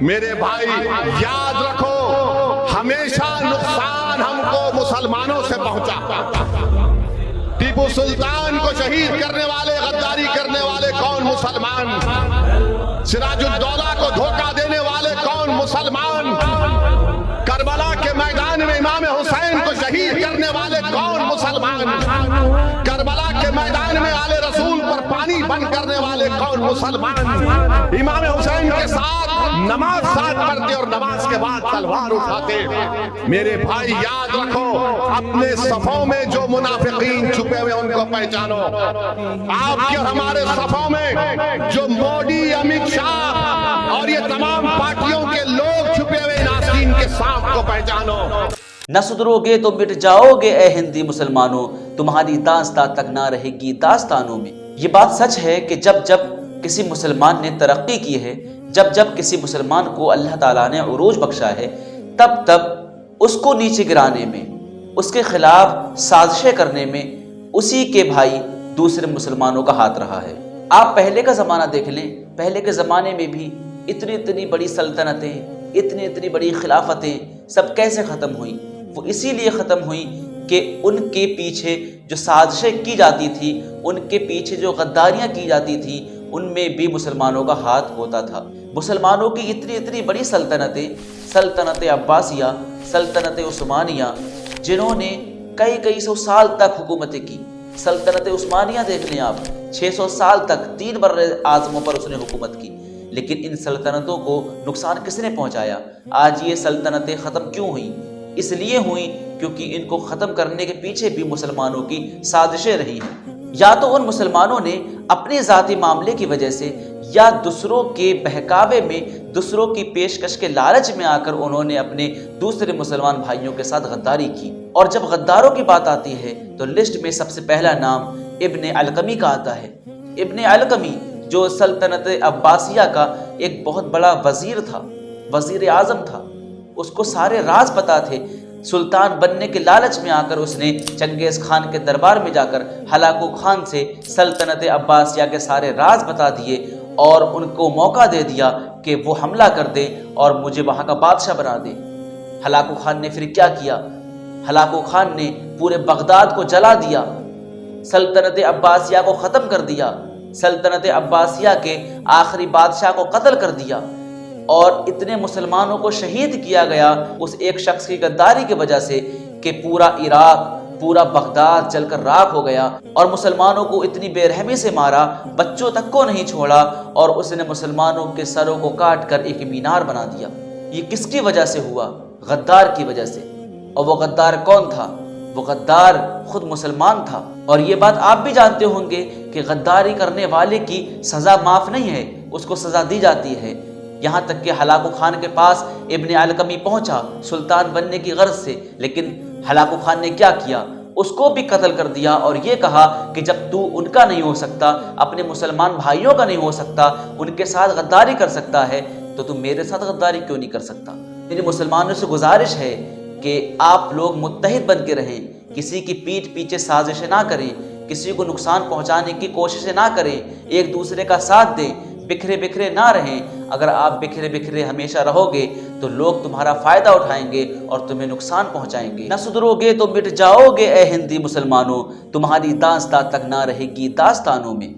میرے بھائی یاد رکھو، ہمیشہ نقصان ہم کو مسلمانوں سے پہنچا۔ ٹیپو سلطان کو شہید کرنے والے، غداری کرنے والے کون؟ مسلمان۔ سراج الدولہ کو دھوکہ دینے والے کون؟ مسلمان۔ کربلا کے میدان میں امام حسین کو شہید کرنے والے کون؟ مسلمان۔ کربلا کے میدان میں آل رسول پر پانی بند کرنے والے کون؟ مسلمان۔ امام حسین کے ساتھ نماز ساتھ پڑھتے اور نماز کے بعد تلوار اٹھاتے۔ میرے بھائی یاد رکھو، اپنے صفوں میں جو منافقین چھپے ہوئے ان کو پہچانو۔ آپ کے اور ہمارے صفوں میں جو مودی، امت شاہ اور یہ تمام پارٹیوں کے لوگ چھپے ہوئے ناسین کے سانپ کو پہچانو۔ نہ سدھرو گے تو مٹ جاؤ گے اے ہندی مسلمانوں، تمہاری داستان تک نہ رہے گی داستانوں میں۔ یہ بات سچ ہے کہ جب جب کسی مسلمان نے ترقی کی ہے، جب جب کسی مسلمان کو اللہ تعالیٰ نے عروج بخشا ہے، تب تب اس کو نیچے گرانے میں، اس کے خلاف سازشیں کرنے میں اسی کے بھائی دوسرے مسلمانوں کا ہاتھ رہا ہے۔ آپ پہلے کا زمانہ دیکھ لیں، پہلے کے زمانے میں بھی اتنی بڑی سلطنتیں، اتنی بڑی خلافتیں سب کیسے ختم ہوئیں؟ وہ اسی لیے ختم ہوئیں کہ ان کے پیچھے جو سازشیں کی جاتی تھی، ان کے پیچھے جو غداریاں کی جاتی تھیں، ان میں بھی مسلمانوں کا ہاتھ ہوتا تھا۔ مسلمانوں کی اتنی بڑی سلطنتیں، سلطنت عباسیہ، سلطنت عثمانیہ، جنہوں نے کئی سو سال تک حکومتیں کی۔ سلطنت عثمانیہ دیکھ لیں آپ، 600 سال تک 3 بر اعظموں پر اس نے حکومت کی، لیکن ان سلطنتوں کو نقصان کس نے پہنچایا؟ آج یہ سلطنتیں ختم کیوں ہوئیں؟ اس لیے ہوئیں کیونکہ ان کو ختم کرنے کے پیچھے بھی مسلمانوں کی سازشیں رہی ہیں۔ یا تو ان مسلمانوں نے اپنے ذاتی معاملے کی وجہ سے، یا دوسروں کے بہکاوے میں، دوسروں کی پیشکش کے لالچ میں آ کر انہوں نے اپنے دوسرے مسلمان بھائیوں کے ساتھ غداری کی۔ اور جب غداروں کی بات آتی ہے تو لسٹ میں سب سے پہلا نام ابن علقمی کا آتا ہے۔ ابن علقمی جو سلطنت عباسیہ کا ایک بہت بڑا وزیر تھا، وزیر اعظم تھا، اس کو سارے راز پتا تھے۔ سلطان بننے کے لالچ میں آ کر اس نے چنگیز خان کے دربار میں جا کر ہلاکو خان سے سلطنت عباسیہ کے سارے راز بتا دیے اور ان کو موقع دے دیا کہ وہ حملہ کر دیں اور مجھے وہاں کا بادشاہ بنا دیں۔ ہلاکو خان نے پھر کیا کیا؟ ہلاکو خان نے پورے بغداد کو جلا دیا، سلطنت عباسیہ کو ختم کر دیا، سلطنت عباسیہ کے آخری بادشاہ کو قتل کر دیا، اور اتنے مسلمانوں کو شہید کیا گیا اس ایک شخص کی غداری کی وجہ سے کہ پورا عراق، پورا بغداد جل کر راکھ ہو گیا، اور مسلمانوں کو اتنی بے رحمی سے مارا، بچوں تک کو نہیں چھوڑا، اور اس نے مسلمانوں کے سروں کو کاٹ کر ایک مینار بنا دیا۔ یہ کس کی وجہ سے ہوا؟ غدار کی وجہ سے۔ اور وہ غدار کون تھا؟ وہ غدار خود مسلمان تھا۔ اور یہ بات آپ بھی جانتے ہوں گے کہ غداری کرنے والے کی سزا معاف نہیں ہے، اس کو سزا دی جاتی ہے۔ یہاں تک کہ ہلاکو خان کے پاس ابن علقمی پہنچا سلطان بننے کی غرض سے، لیکن ہلاکو خان نے کیا کیا؟ اس کو بھی قتل کر دیا اور یہ کہا کہ جب تو ان کا نہیں ہو سکتا، اپنے مسلمان بھائیوں کا نہیں ہو سکتا، ان کے ساتھ غداری کر سکتا ہے، تو تم میرے ساتھ غداری کیوں نہیں کر سکتا؟ میری مسلمانوں سے گزارش ہے کہ آپ لوگ متحد بن کے رہیں، کسی کی پیٹھ پیچھے سازشیں نہ کریں، کسی کو نقصان پہنچانے کی کوششیں نہ کریں، ایک دوسرے کا ساتھ دیں، بکھرے نہ رہیں۔ اگر آپ بکھرے ہمیشہ رہو گے تو لوگ تمہارا فائدہ اٹھائیں گے اور تمہیں نقصان پہنچائیں گے۔ نہ سدھرو گے تو مٹ جاؤ گے اے ہندی مسلمانوں، تمہاری داستان تک نہ رہے گی داستانوں میں۔